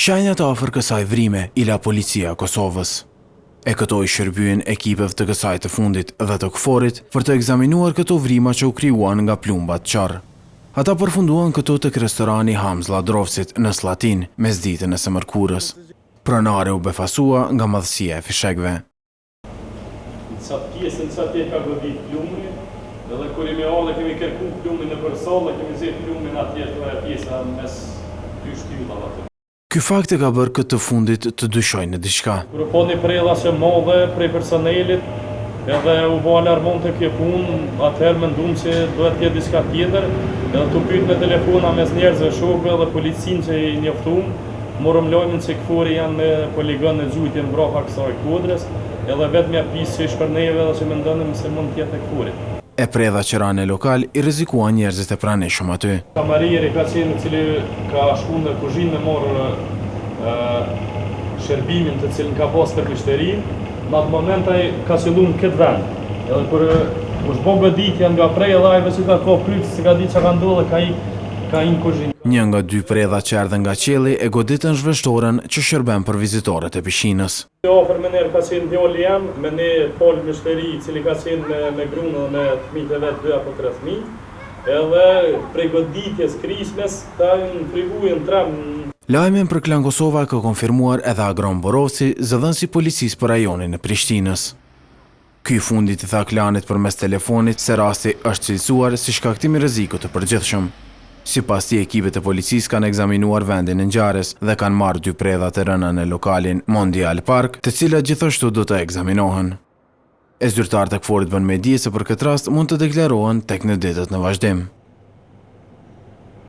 Shenjat afër kësaj vrime i la policia e Kosovës. E këto i shërbyen ekipeve të kësaj të fundit dhe të KFOR-it për të ekzaminuar këto vrima që u krijuan nga plumbat qarr. Ata përfunduan këto tek restorani Hamz Ladrovcit në Slatin mesditën e së mërkurës. Pronari u befasua nga madhësia e fishekëve. Sa pjesën sa ti ka godit plumri, edhe kur i me kemi kërku plumin në përsallë, kemi zirë plumin atje të pjesa mes dy shtyllave aty. Ky fakt e ka bërë këtë të fundit të dyshojnë në diçka. Kur po një prella që modhe prej personelit, edhe u bo alarmon të kjo punë, atëherë mendum që duhet tjetë diçka tjetër, edhe të pyet me telefona mes njerëzve shokëve dhe policinë që i njoftum, morëm lojmin që KFOR-i janë me poligon në gjujtje në mbrapa kësaj kodrës, edhe vetëm ja pisë që i shpërnejeve dhe që mendonim se mund tjetë e KFOR-it. E predha qërane lokal i rrezikuan njerëzit e pranishëm aty. Kamarieri ka qenë cili ka shku në kuzhinë me morë shërbimin të cilin ka pas për klishterin, në atë moment ai ka qëllu në këtë vend. Edhe kur u shbo goditja nga prej edhe ajve që ka pyet se ka di që ka ndodhe ka i në kuzhinë. Një nga dy predha që erdhen nga qielli e goditën zhveshtoren që shërben për vizitorët e pishinës. Ofër me njerë ka qenë djali jam, me një polë mështeri cili ka qenë me grunë me fëmijët e vetë 2 apo 3 fëmijë, edhe prej goditjes krismes ta në frigujën 3. Lajmin për Klan Kosova ka konfirmuar edhe Agron Borovci, zëdhënësi policisë për rajonin e Prishtinës. Ky fundit i tha Klanit përmes telefonit se rasti është cilësuar si shkaktim i rrezikut të përgjithshëm. Sipas tij, ekipet e policisë kanë ekzaminuar vendin e ngjarjes dhe kanë marrë 2 predha të rëna në lokalin Mondial Park, të cilat gjithashtu do të ekzaminohen. E zyrtarët e KFOR-it bën me dije se për këtë rast mund të deklarohen tek në ditët në vazhdim.